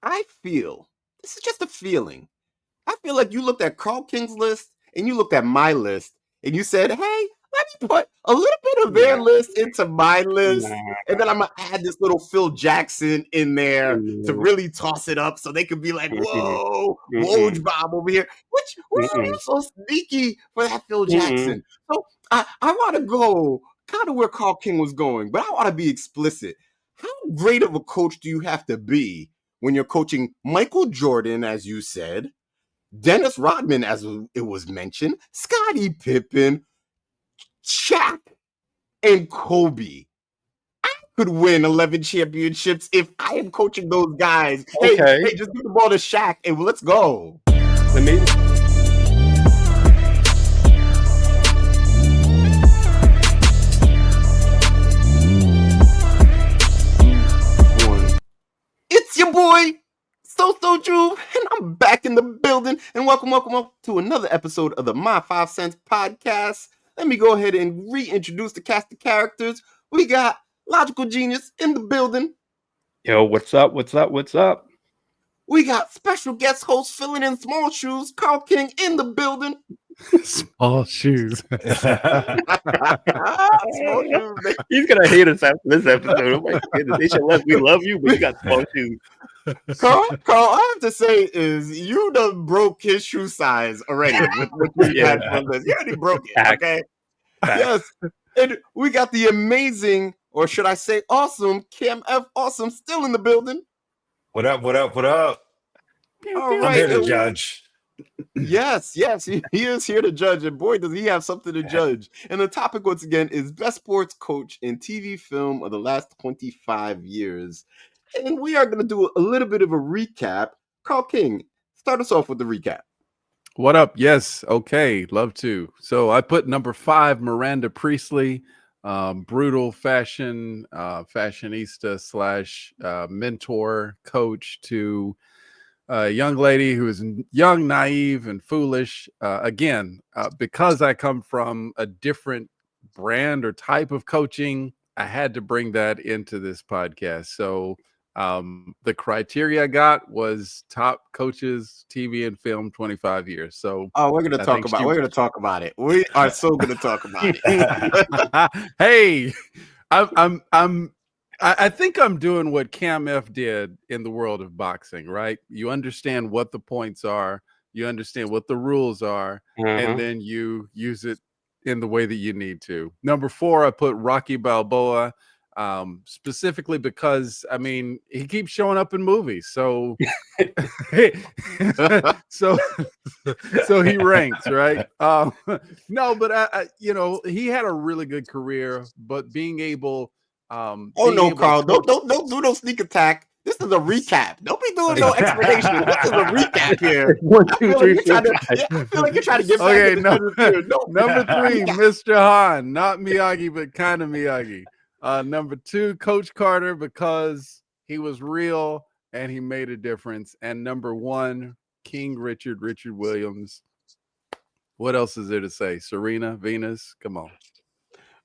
I feel, this is just a feeling. I feel like you looked at Carl King's list and you looked at my list and you said, hey, let me put a little bit of their Nah, list into my list. nah, And then I'm going to add this little Phil Jackson in there to no, really toss it up so they could be like, mm-mm, whoa, mm-mm, Woj Bob over here. Why are you mm-mm, so sneaky for that Phil mm-mm. Jackson? So I want to go kind of where Carl King was going, but I want to be explicit. How great of a coach do you have to be when you're coaching Michael Jordan, as you said, Dennis Rodman, as it was mentioned, Scottie Pippen, Shaq, and Kobe? I could win 11 championships if I am coaching those guys. Okay, Hey, just give the ball to Shaq and let's go. let me. It's your boy, So Juve, and I'm back in the building. And welcome to another episode of the My 5 Cents podcast. Let me go ahead and reintroduce the cast of characters. We got Logical Genius in the building. Yo, what's up? What's up? What's up? We got special guest host filling in small shoes, Carl King in the building. Small shoes. Small shoes, man. He's gonna hate us after this episode. Oh my goodness, they should let we love you, but you got small shoes. Carl, I have to say is you done broke his shoe size already with what you had from this. You already broke it, okay? Yes. And we got the amazing, or should I say awesome, Cam F. Awesome still in the building. What up? What up? What up? All I'm right. here to judge. Yes, he is here to judge. And boy, does he have something to judge. And the topic, once again, is best sports coach in TV film of the last 25 years. And we are going to do a little bit of a recap. Carl King, start us off with the recap. What up? Yes. Okay. Love to. So I put number 5, Miranda Priestley, brutal fashionista slash mentor coach to a young lady who is young, naive, and foolish. Again, because I come from a different brand or type of coaching, I had to bring that into this podcast. So the criteria I got was top coaches, TV and film, 25 years. So we're gonna talk about it. We are so gonna talk about it. Hey, I think I'm doing what Cam F did in the world of boxing, right? You understand what the points are, you understand what the rules are, and then you use it in the way that you need to. Number 4, I put Rocky Balboa. Specifically because he keeps showing up in movies, so so he ranks, right? No, but I he had a really good career, but being able Carl, don't do no sneak attack. This is a recap. Don't be doing no explanation. This is a recap here. 1, 2, 3, 4, 5. I feel like you're trying to get back. Okay, number 3, Mr. Han, not Miyagi, but kind of Miyagi. Number 2, Coach Carter, because he was real and he made a difference. And number 1, King Richard Williams. What else is there to say? Serena, Venus, come on.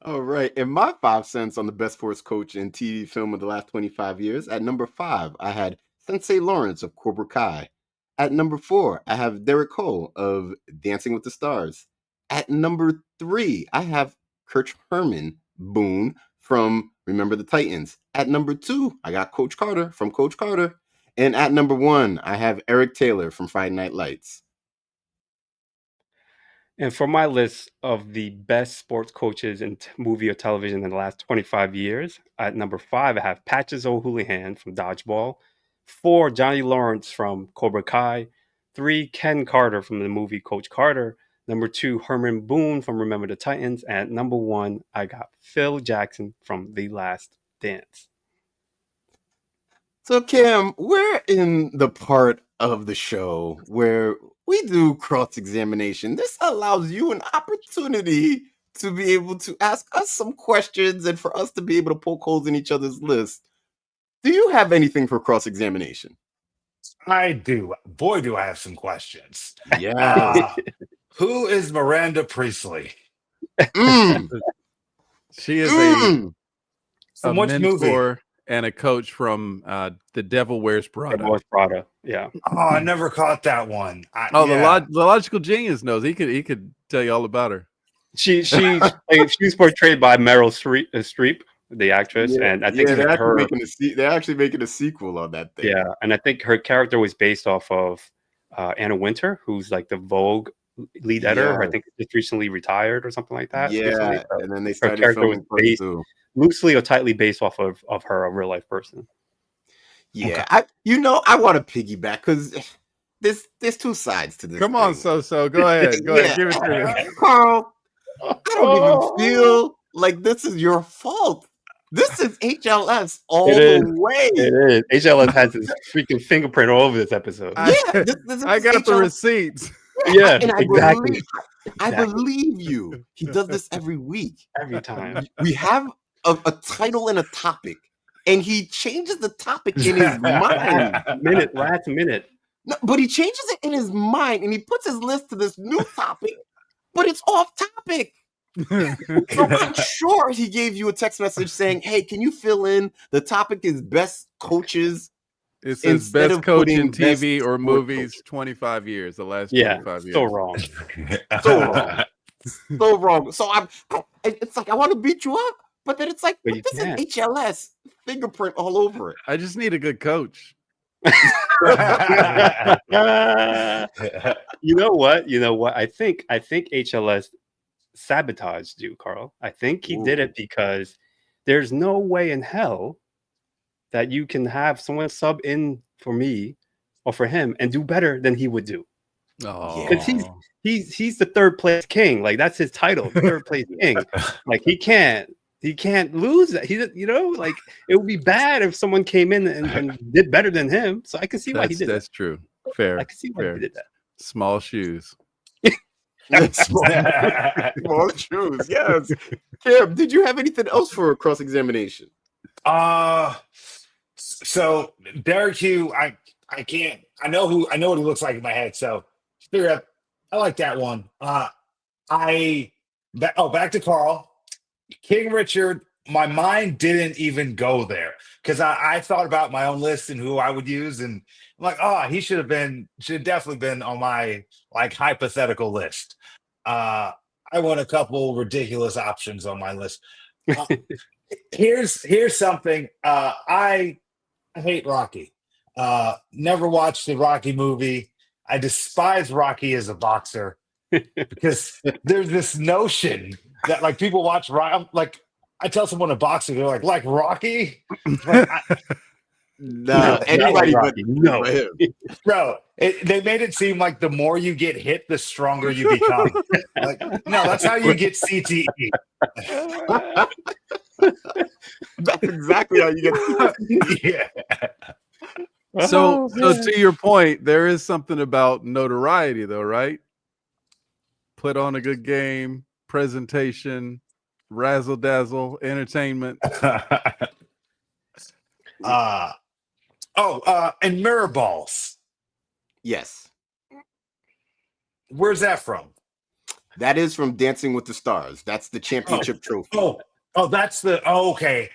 All right. And my 5 cents on the best sports coach in TV film of the last 25 years. At number 5, I had Sensei Lawrence of Cobra Kai. At number 4, I have Derek Cole of Dancing with the Stars. At number 3, I have Kurt Herman Boone from Remember the Titans. At number 2, I got Coach Carter from Coach Carter. And at number 1, I have Eric Taylor from Friday Night Lights. And for my list of the best sports coaches in movie or television in the last 25 years, at number 5, I have Patches O'Houlihan from Dodgeball. 4, Johnny Lawrence from Cobra Kai. 3, Ken Carter from the movie Coach Carter. Number 2, Herman Boone from Remember the Titans. And at number 1, I got Phil Jackson from The Last Dance. So, Cam, we're in the part of the show where we do cross-examination. This allows you an opportunity to be able to ask us some questions and for us to be able to poke holes in each other's list. Do you have anything for cross-examination? I do. Boy, do I have some questions. Yeah. Who is Miranda Priestley? She is a From which mentor movie? and a coach from The Devil Wears Prada. Voice Prada. Yeah. Oh, I never caught that one. The logical genius knows. He could tell you all about her. She was portrayed by Meryl Streep, the actress, and I think they're her actually making a sequel on that thing. Yeah, and I think her character was based off of Anna Wintour, who's like the Vogue lead editor. Yeah. I think just recently retired or something like that. Yeah, recently. So and then they her started character was filming part based two. loosely or tightly based off of her, a real life person. Yeah, I want to piggyback because there's two sides to this. Come on, thing. so go ahead, give it to me. Carl, I don't even feel like this is your fault. This is HLS all the way. It is. HLS has his freaking fingerprint all over this episode. Yeah, I got the receipts. Yeah, and exactly. I believe you. He does this every week. Every time. We have a title and a topic, and he changes the topic in his mind. Last minute. No, but he changes it in his mind, and he puts his list to this new topic, but it's off topic. So I'm sure he gave you a text message saying, "Hey, can you fill in? The topic is best coaches." It says best coach in TV or movies, 25 years, the last 25 years. So wrong. So wrong. So it's like I want to beat you up, but then it's like, But this is HLS fingerprint all over it. I just need a good coach. You know what? I think HLS sabotaged you, Carl. I think he did it because there's no way in hell that you can have someone sub in for me or for him and do better than he would do. Oh, because he's the third place king. Like that's his title, the third place king. Like he can't lose that. Like it would be bad if someone came in and did better than him. So I can see why he did that. That's true. Fair. I can see why he did that. Small shoes. Small shoes. Yes. Cam, did you have anything else for cross-examination? So Derek Hugh, I can't. I know what he looks like in my head. So figure out. I like that one. Back to Carl. King Richard. My mind didn't even go there because I thought about my own list and who I would use, and I'm like, he should definitely been on my like hypothetical list. I want a couple ridiculous options on my list. Here's something. I hate Rocky. Never watched the Rocky movie. I despise Rocky as a boxer because there's this notion that like people watch Rocky. Like I tell someone a boxer, they're like Rocky. Like, no, anybody but no, bro. They made it seem like the more you get hit, the stronger you become. Like, no, that's how you get CTE. That's exactly how you get CTE. Yeah. So to your point, there is something about notoriety, though, right? Put on a good game, presentation, razzle dazzle, entertainment. And mirror balls. Yes. Where's that from? That is from Dancing with the Stars. That's the championship trophy. That's okay.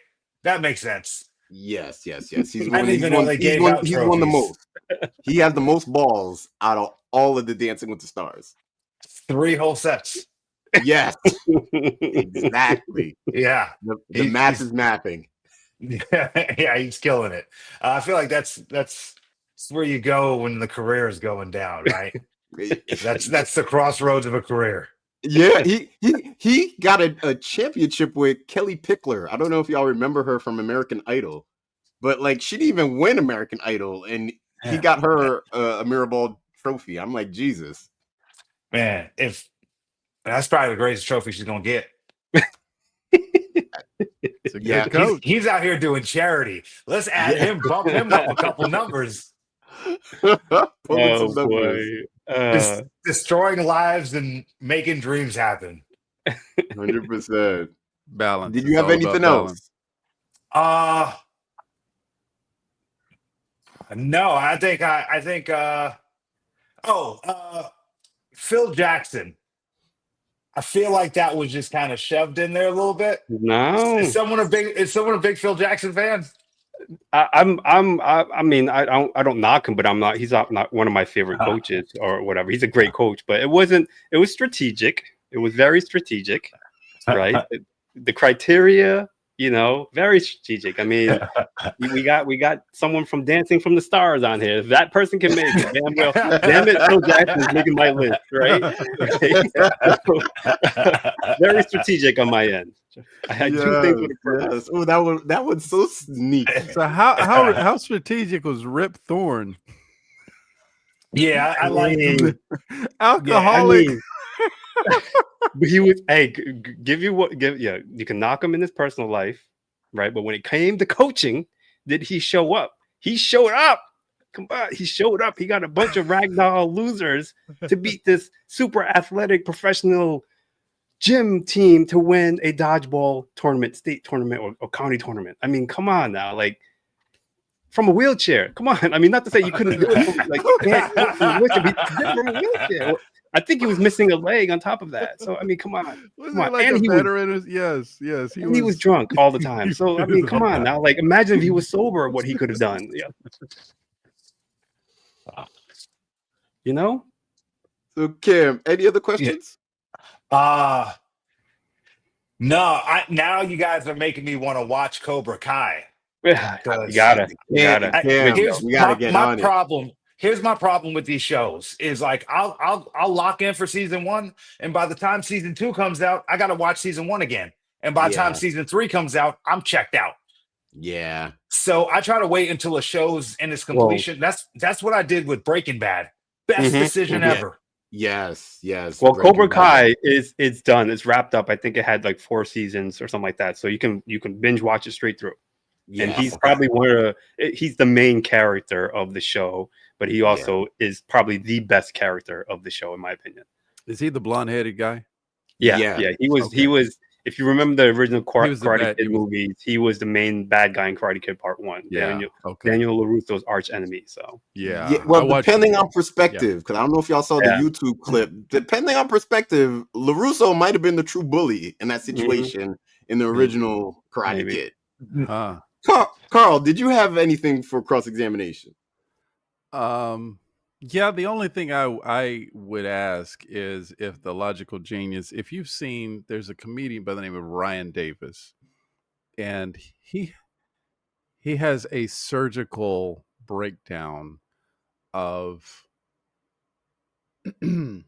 That makes sense. Yes. He's won the most. He has the most balls out of all of the Dancing with the Stars. 3 whole sets. Yes. Exactly. Yeah. The math is mapping. Yeah, he's killing it. I feel like that's where you go when the career is going down, right? that's the crossroads of a career. Yeah, he got a championship with Kelly Pickler. I don't know if y'all remember her from American Idol, but like she didn't even win American Idol, and he got her a mirror ball trophy. I'm like, Jesus, man, if that's probably the greatest trophy she's gonna get. Yeah, he's out here doing charity. Let's add him, bump him up a couple numbers. Destroying lives and making dreams happen. 100% balance. Did you have anything else? No, I think Phil Jackson. I feel like that was just kind of shoved in there a little bit. No. Is someone a big Phil Jackson fan? I mean, I don't knock him, but I'm not. He's not one of my favorite coaches or whatever. He's a great coach, but it wasn't. It was strategic. It was very strategic, right? The criteria, very strategic. I mean, we got someone from Dancing from the Stars on here. If that person can make it, damn it, Phil Jackson is making my list, right? So, very strategic on my end. I had two things with a purpose. Oh, that was so sneaky. So how strategic was Rip Thorne? Yeah, I like him. Alcoholic. But he was, hey, you can knock him in his personal life, right? But when it came to coaching, did he show up? He showed up. Come on, he showed up. He got a bunch of ragdoll losers to beat this super athletic professional gym team to win a dodgeball tournament, state tournament, or county tournament. I mean, come on now, like from a wheelchair. Come on. I mean, not to say you couldn't do it from, like, you can't do it from a wheelchair, but he did it from a wheelchair. I think he was missing a leg on top of that. So I mean, come on. Wasn't he like a veteran? Yes. He was drunk all the time. So I mean, come on now. Like, imagine if he was sober, what he could have done. Yeah. You know? So Kim, any other questions? No, now you guys are making me want to watch Cobra Kai. Yeah, you gotta. Here's we gotta get my on problem. Here's my problem with these shows is like I'll lock in for season 1, and by the time season 2 comes out, I gotta watch season 1 again. And by the time season 3 comes out, I'm checked out. Yeah. So I try to wait until a show's in its completion. Whoa. That's what I did with Breaking Bad. Best decision ever. Yes. Well, Cobra Kai it's done. It's wrapped up. I think it had like 4 seasons or something like that. So you can binge watch it straight through. And he's probably he's the main character of the show, but he also is probably the best character of the show, in my opinion. Is he the blonde-headed guy? Yeah. He was. If you remember the original Karate Kid movies, he was the main bad guy in Karate Kid Part 1. Yeah. Daniel LaRusso's arch enemy. So well, depending on perspective, because I don't know if y'all saw the YouTube clip. Depending on perspective, LaRusso might have been the true bully in that situation in the original Karate Kid. Carl, did you have anything for cross-examination? Yeah, the only thing I would ask is if the logical genius, if you've seen, there's a comedian by the name of Ryan Davis, and he has a surgical breakdown of The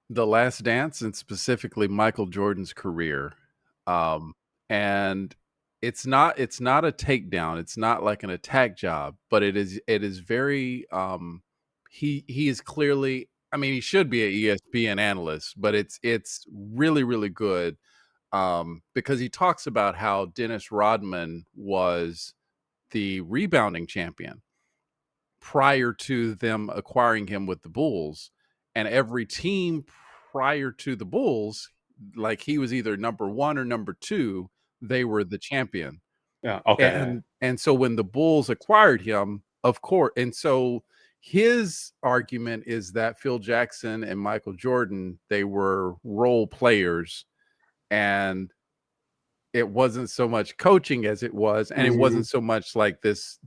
Last Dance, and specifically Michael Jordan's career. And it's not a takedown. It's not like an attack job, but it is very he is clearly, I mean, he should be an ESPN analyst, but it's really, really good because he talks about how Dennis Rodman was the rebounding champion prior to them acquiring him with the Bulls, and every team prior to the Bulls, like he was either number 1 or number 2, they were the champion. Yeah. Okay. And so when the Bulls acquired him, of course, and so his argument is that Phil Jackson and Michael Jordan, they were role players, and it wasn't so much coaching as it was, and it wasn't so much like this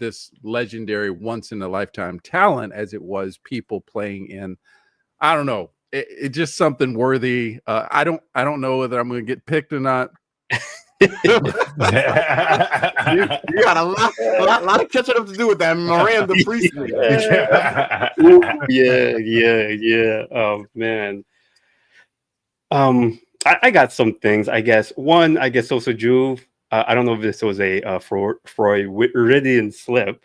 legendary once in a lifetime talent as it was people playing in, I don't know, it just something worthy. I don't know whether I'm going to get picked or not. you got a lot of catching up to do with that Miranda Priestley. Yeah. Oh man. I got some things, I guess. One, I guess also Juve. I don't know if this was a Freudian slip,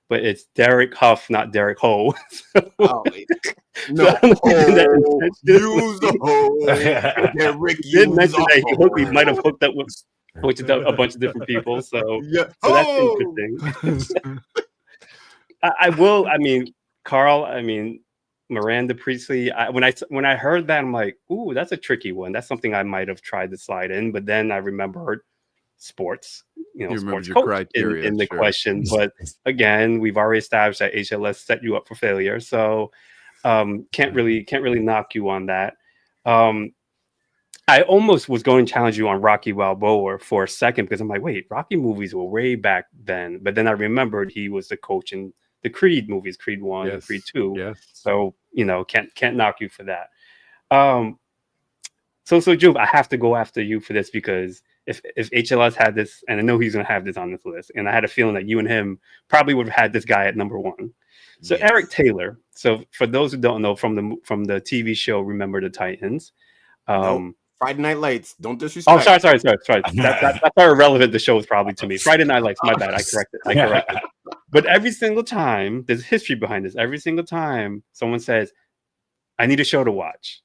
but it's Derek Huff, not Derek Ho. No, use the hole. Derek did mention that he might have hooked up with a bunch of different people. So that's interesting. I will. I mean, Carl. I mean, Miranda Priestley. When I heard that, I'm like, ooh, that's a tricky one. That's something I might have tried to slide in, but then I remembered sports. Sports coach in the question. But again, we've already established that HLS set you up for failure, so can't really knock you on that. I almost was going to challenge you on Rocky Balboa for a second because I'm like, wait, Rocky movies were way back then. But then I remembered he was the coach in the Creed movies, Creed 1 and Creed Yes. 2. Yes. So, can't knock you for that. Um, so Juve, I have to go after you for this because if HLS had this, and I know he's gonna have this on this list, and I had a feeling that you and him probably would have had this guy at number one. So Eric Yes. Taylor. So for those who don't know, from the TV show Remember the Titans. Nope. Friday Night Lights. Don't Oh, disrespect. sorry. That's how irrelevant the show is probably to me. Friday Night Lights. My bad. I corrected. But every single time, there's history behind this. Every single time someone says, "I need a show to watch,"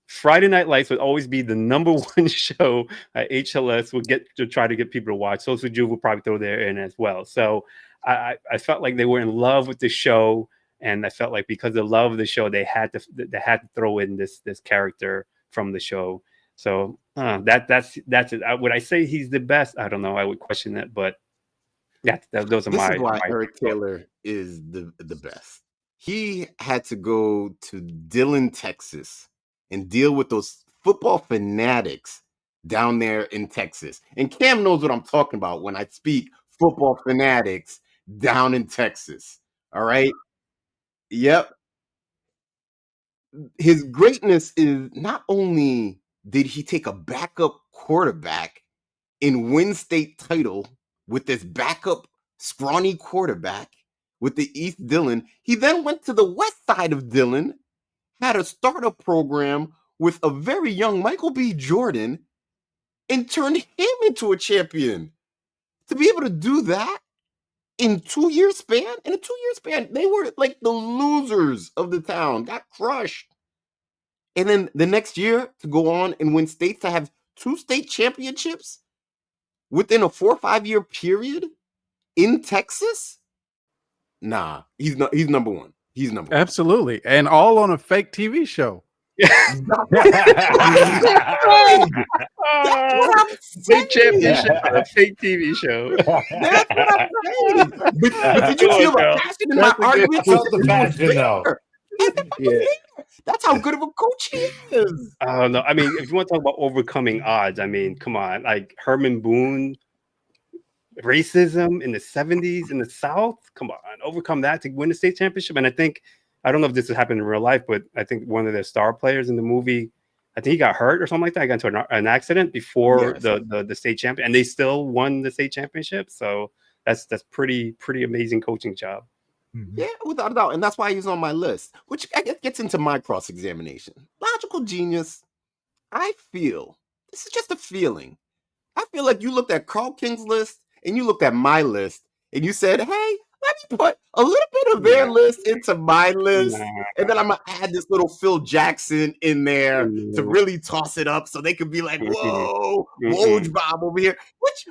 Friday Night Lights would always be the number one show HLS would get to try to get people to watch. Social Juve would probably throw there in as well. So I felt like they were in love with the show, and I felt like because of love of the show, they had to throw in this character from the show. So that's it. Would I say he's the best? I don't know. I would question that, but those are This is my why Eric thoughts. Taylor is the best. He had to go to Dillon, Texas, and deal with those football fanatics down there in Texas. And Cam knows what I'm talking about when I speak football fanatics down in Texas. All right. Yep. His greatness is not only did he take a backup quarterback and win state title with this backup scrawny quarterback with the East Dillon. He then went to the west side of Dillon, had a startup program with a very young Michael B. Jordan, and turned him into a champion. To be able to do that in 2 year span, in a 2 year span, they were like the losers of the town, got crushed. And then the next year to go on and win states, to have 2 state championships within a 4 or 5 year period in Texas? Nah, he's not. He's number one. He's number one. Absolutely. And all on a fake TV show. That's what I'm Big saying. championship on a fake TV show. That's what I'm saying. But did you Go feel on, the Cal. passion in my argument? I felt the passion, though. That's how good of a coach he is. I don't know. I mean, if you want to talk about overcoming odds, I mean, come on. Like Herman Boone, racism in the 70s in the South. Come on, overcome that to win the state championship. And I don't know if this has happened in real life, but I think one of the star players in the movie, I think he got hurt or something like that. I got into an accident before Yes. the state champion, and they still won the state championship. So that's pretty amazing coaching job. Yeah, without a doubt. And that's why he's on my list, which I guess gets into my cross examination. Logical genius. I feel, this is just a feeling. I feel like you looked at Carl King's list and you looked at my list and you said, hey, let me put a little bit of their list into my list. And then I'm going to add this little Phil Jackson in there to really toss it up so they could be like, whoa, Woj Bob over here.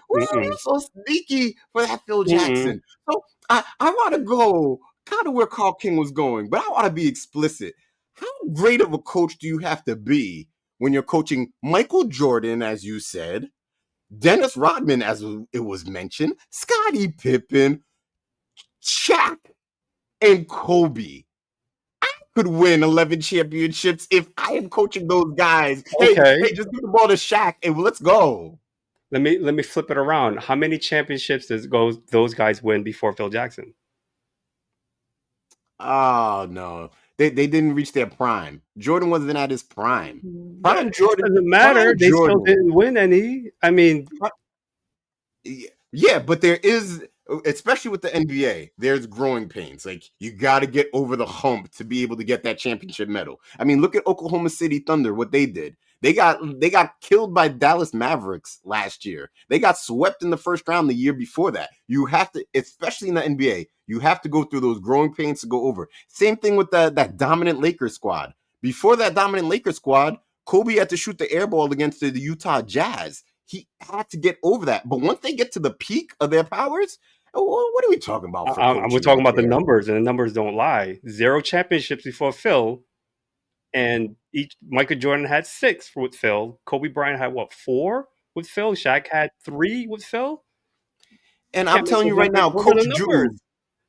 Why are you so sneaky for that Phil Jackson? So I want to go kind of where Carl King was going, but I want to be explicit. How great of a coach do you have to be when you're coaching Michael Jordan, as you said, Dennis Rodman, as it was mentioned, Scottie Pippen, Shaq, and Kobe? I could win 11 championships if I am coaching those guys. Okay. Hey, just give the ball to Shaq and let's go. Let me flip it around. How many championships does those guys win before Phil Jackson? Oh no. They didn't reach their prime. Jordan wasn't at his prime. Prime Jordan doesn't matter. Prime They Jordan. still didn't win any. I mean, yeah, but there is, especially with the NBA, there's growing pains. Like you got to get over the hump to be able to get that championship medal. I mean, look at Oklahoma City Thunder, what they did. They got killed by Dallas Mavericks last year. They got swept in the first round the year before that. You have to, especially in the NBA, you have to go through those growing pains to go over. Same thing with that dominant Lakers squad. Before that dominant Lakers squad, Kobe had to shoot the air ball against the Utah Jazz. He had to get over that. But once they get to the peak of their powers, what are we talking about? we're talking about the numbers, and the numbers don't lie. 0 championships before Phil, and Michael Jordan had 6 with Phil. Kobe Bryant had 4 with Phil. Shaq had 3 with Phil. And I'm telling you right now, Coach Juve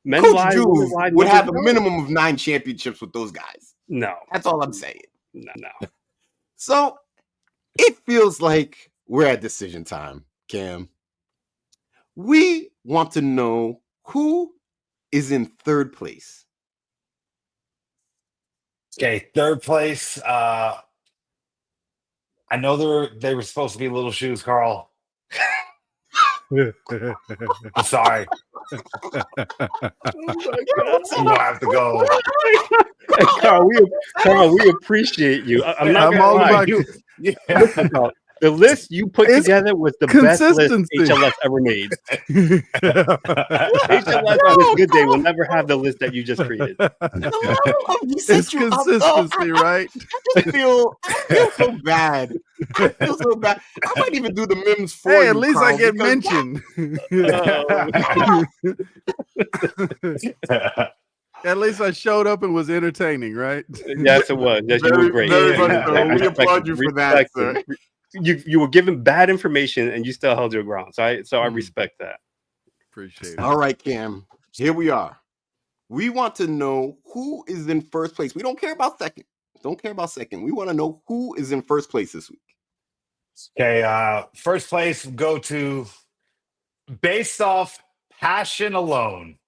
would have a minimum of 9 championships with those guys. No, that's all I'm saying. No. So It feels like we're at decision time, Cam. We want to know who is in third place. Okay, third place. I know they were supposed to be little shoes, Carl. I'm sorry. Oh my I'm gonna have to go. Hey, Carl, we appreciate you. I'm not I'm gonna all lie. about Yeah. Listen, Carl, the list you put It's together was the best list consistency. HLS ever made. HLS on his No, good day will Carl. never have the list that you just created. No, you It's set you up. Oh, consistency, right? I feel so bad. I feel so bad. I might even do the memes for Hey, at you, least I Carl, get because mentioned. At least I showed up and was entertaining, right? Yes, it was. Yes, you were very, great. very much Yeah. so. We Respect applaud it, you for that, respect sir. it. You were given bad information and you still held your ground. So I respect that. Appreciate it. All right, Cam. Here we are. We want to know who is in first place. We don't care about second. Don't care about second. We want to know who is in first place this week. Okay, first place go to based off passion alone.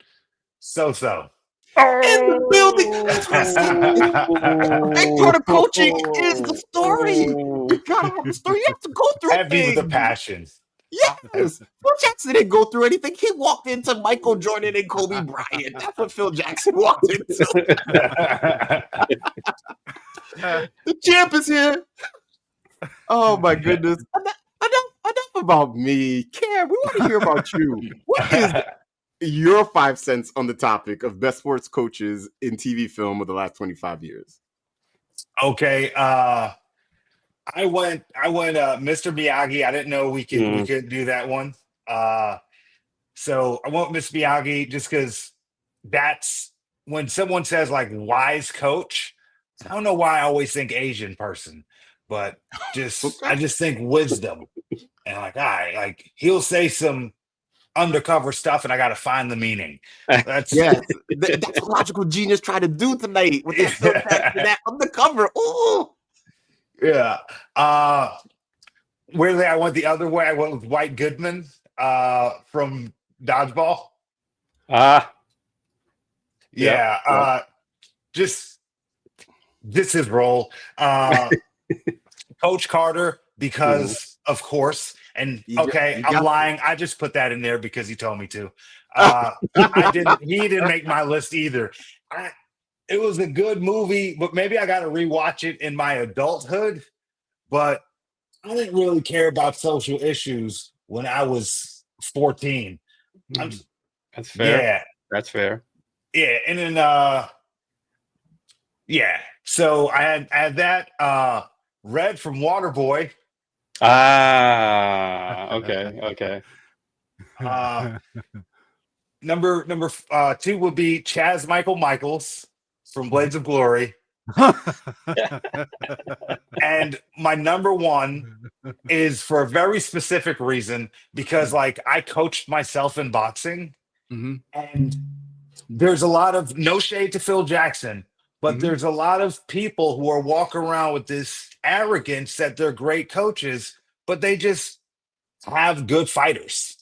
So. In the building. That's what I said. A big part of coaching is the story. You gotta have a story. You have to go through Heavy with the things. passion. Yes. Phil Jackson didn't go through anything. He walked into Michael Jordan and Kobe Bryant. That's what Phil Jackson walked into. The champ is here. Oh my goodness. Enough about me. Cam, we want to hear about you. What is your 5 cents on the topic of best sports coaches in TV film of the last 25 years? Okay, I went Mr. Miyagi. I didn't know we could do that one. So I went Mr. Miyagi just because that's when someone says like wise coach. I don't know why I always think Asian person, but I just think wisdom. And like, all right, like he'll say some undercover stuff and I gotta find the meaning. That's Yes. That's what Logical Genius tried to do tonight with that Phil Jackson, that undercover. Ooh. yeah. Weirdly, I went the other way. I went with White Goodman from Dodgeball. Yeah. Yeah. Just this is role. Coach Carter, because of course. And okay, I'm lying. I just put that in there because he told me to. He didn't make my list either. It was a good movie, but maybe I gotta rewatch it in my adulthood. But I didn't really care about social issues when I was 14. That's fair. Yeah. That's fair. Yeah. And then yeah. So I had that Red from Waterboy. Okay. Number 2 would be Chaz Michael Michaels from Blades of Glory. And my number 1 is for a very specific reason because like I coached myself in boxing and there's a lot of no shade to Phil Jackson, but there's a lot of people who are walking around with this arrogance that they're great coaches, but they just have good fighters.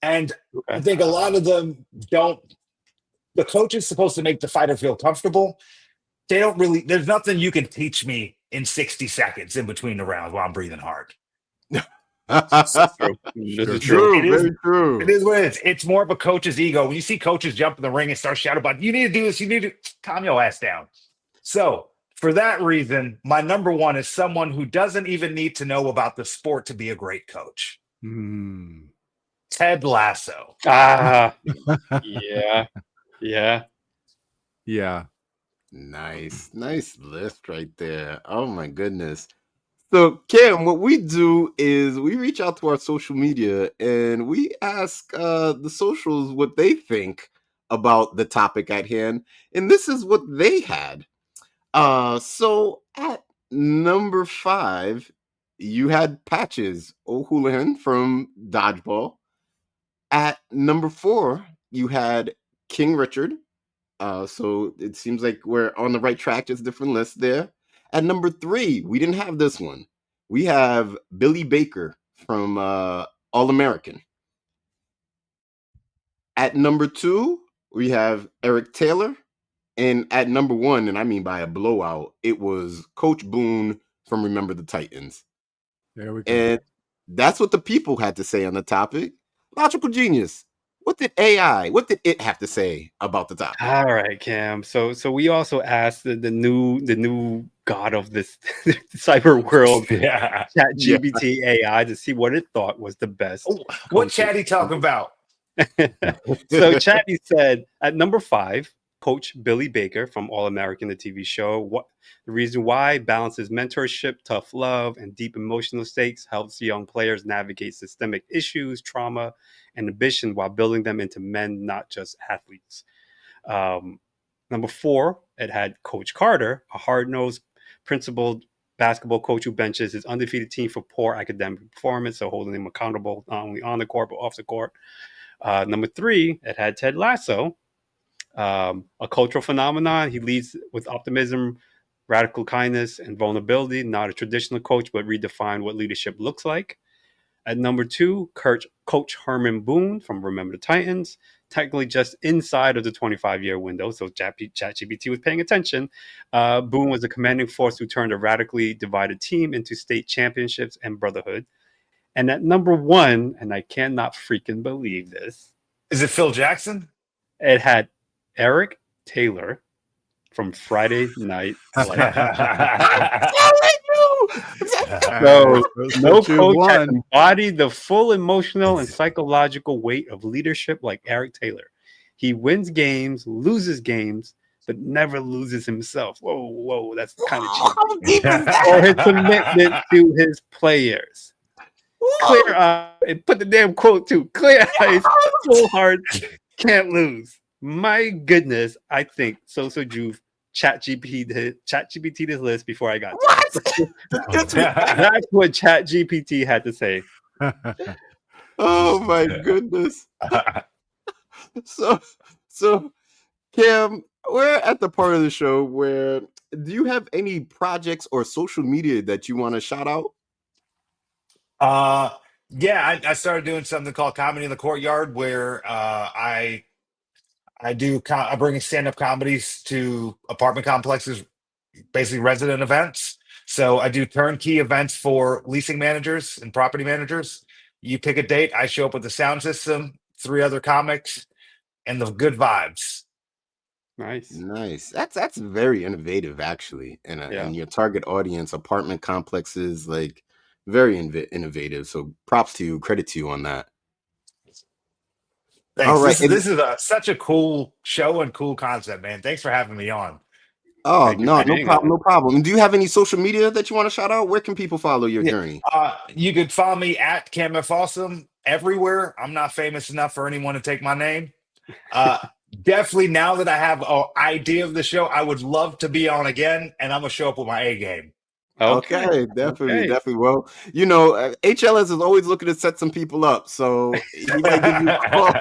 And I think a lot of them don't. The coach is supposed to make the fighter feel comfortable. They don't really, there's nothing you can teach me in 60 seconds in between the rounds while I'm breathing hard. This is true. Very true. It is what it is. It's more of a coach's ego. When you see coaches jump in the ring and start shouting about, you need to do this, you need to calm your ass down. So for that reason, my number 1 is someone who doesn't even need to know about the sport to be a great coach. Ted Lasso. Yeah. Nice list right there. Oh my goodness. So Cam, what we do is we reach out to our social media and we ask the socials what they think about the topic at hand, and this is what they had. So at number 5, you had Patches O'Houlihan from Dodgeball. At number 4, you had King Richard. So it seems like we're on the right track. Just different lists there. At number 3, we didn't have this one. we have Billy Baker from All American. At number 2, we have Eric Taylor. And at number 1, and I mean by a blowout, it was Coach Boone from Remember the Titans. There we go. And that's what the people had to say on the topic. Logical genius. What did it have to say about the topic? All right, Cam. So we also asked the new god of this cyber world, Yeah. ChatGPT AI, to see what it thought was the best. Oh, what coaches. Chatty talking about? So Chatty said at number 5, Coach Billy Baker from All American, the TV show. What the reason why balances mentorship, tough love, and deep emotional stakes, helps young players navigate systemic issues, trauma, and ambition while building them into men, not just athletes. Number 4, it had Coach Carter, a hard-nosed, principled basketball coach who benches his undefeated team for poor academic performance, so holding him accountable not only on the court but off the court. Number 3, it had Ted Lasso, a cultural phenomenon. He leads with optimism, radical kindness, and vulnerability. Not a traditional coach, but redefined what leadership looks like. At number 2, Coach Herman Boone from Remember the Titans, technically just inside of the 25-year window, so ChatGPT was paying attention. Boone was a commanding force who turned a radically divided team into state championships and brotherhood. And at number 1, and I cannot freaking believe this, Is it Phil Jackson? it had Eric Taylor from Friday Night Lights. So no coach has embodied the full emotional and psychological weight of leadership like Eric Taylor. He wins games, loses games, but never loses himself. Whoa, that's kind of cheap. Or his commitment to his players. Clear eyes, and put the damn quote too. Clear eyes, full hearts, can't lose. My goodness, I think Soso Juve ChatGPT this list before I got to it. That's what ChatGPT had to say. Oh my goodness. So Cam, we're at the part of the show where, do you have any projects or social media that you want to shout out? Yeah, I started doing something called Comedy in the Courtyard, where I bring stand-up comedies to apartment complexes, basically resident events. So I do turnkey events for leasing managers and property managers. You pick a date, I show up with the sound system, 3 other comics, and the good vibes. Nice. That's very innovative, actually, and your target audience, apartment complexes, like very innovative. So props to you, credit to you on that. Thanks. All right. This is such a cool show and cool concept, man. Thanks for having me on. Oh, no problem. And do you have any social media that you want to shout out? Where can people follow your journey? You could follow me at Cam F. Awesome everywhere. I'm not famous enough for anyone to take my name. Definitely, now that I have an idea of the show, I would love to be on again, and I'm gonna show up with my A game. Okay, definitely. Well, HLS is always looking to set some people up, so he might give you a call.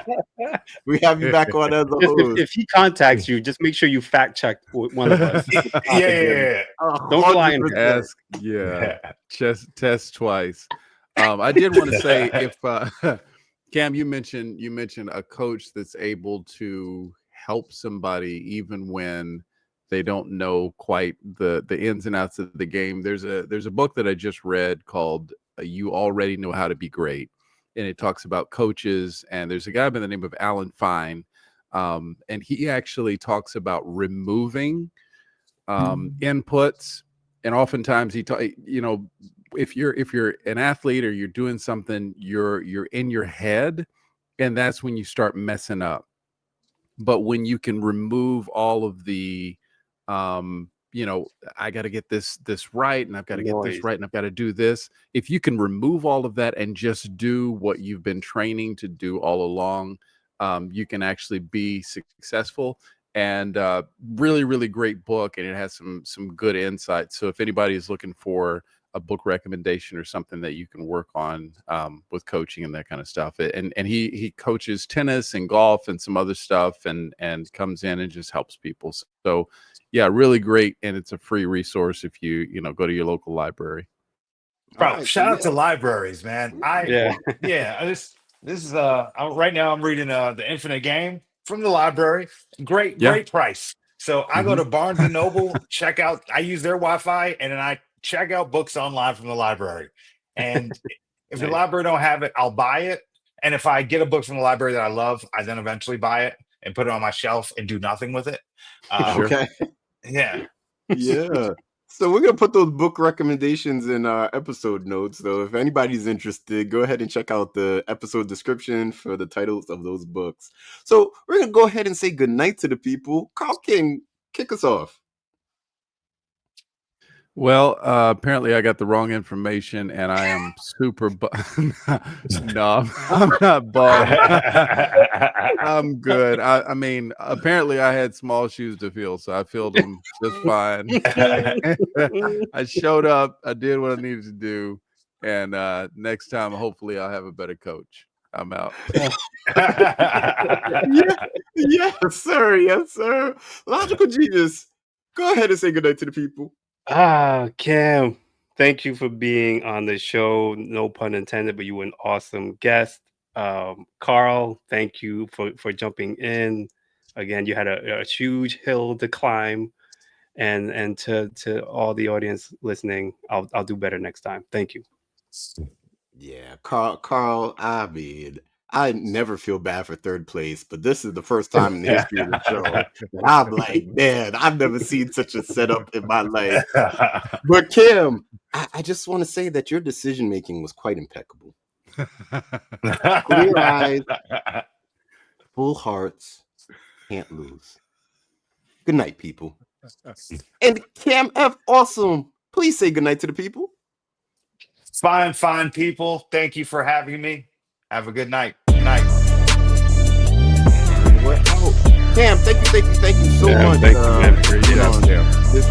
We have you back on as a host. If he contacts you, just make sure you fact check one of us. Yeah. Don't rely on ask. Test twice. I did want to say, if Cam, you mentioned a coach that's able to help somebody even when they don't know quite the ins and outs of the game. There's a book that I just read called You Already Know How to Be Great, and it talks about coaches. And there's a guy by the name of Alan Fine, and he actually talks about removing inputs. And oftentimes if you're an athlete or you're doing something, you're in your head, and that's when you start messing up. But when you can remove all of the I got to get this right, and I've got to get this right, and I've got to do this. If you can remove all of that and just do what you've been training to do all along, you can actually be successful. And really, really great book, and it has some good insights. So if anybody is looking for a book recommendation or something that you can work on with coaching and that kind of stuff, and he coaches tennis and golf and some other stuff, and comes in and just helps people. So yeah, really great, and it's a free resource if you go to your local library. All Bro, right. So shout out to yeah. libraries, man. Yeah. This is right now I'm reading The Infinite Game from the library. Yeah. Great price. So I go Mhm. to Barnes and Noble, I use their Wi-Fi, and then I check out books online from the library. And if the Nice. library don't have it, I'll buy it. And if I get a book from the library that I love, I then eventually buy it and put it on my shelf and do nothing with it. Sure. Okay. Yeah. Yeah. So we're gonna put those book recommendations in our episode notes. So if anybody's interested, go ahead and check out the episode description for the titles of those books. So we're gonna go ahead and say goodnight to the people. Carl King, kick us off. Well, apparently I got the wrong information, and I am super. No, I'm not bummed. I'm good. I mean, apparently I had small shoes to fill, so I filled them just fine. I showed up. I did what I needed to do, and next time, hopefully, I'll have a better coach. I'm out. Yes, sir. Yes, sir. Logical genius. Go ahead and say goodnight to the people. Cam, thank you for being on the show. No pun intended, but you were an awesome guest. Carl, thank you for jumping in. Again, you had a huge hill to climb, and to all the audience listening, I'll do better next time. Thank you. Yeah, Carl, I mean, I never feel bad for third place, but this is the first time in the history of the show that I'm like, man, I've never seen such a setup in my life. But Kim, I just want to say that your decision making was quite impeccable. Clear eyes, full hearts, can't lose. Good night, people. And Cam F. Awesome. Please say good night to the people. Fine people. Thank you for having me. Have a good night. Night. And we're out. Cam, thank you so Yeah, much. thank you, man. For being job, on Cam. this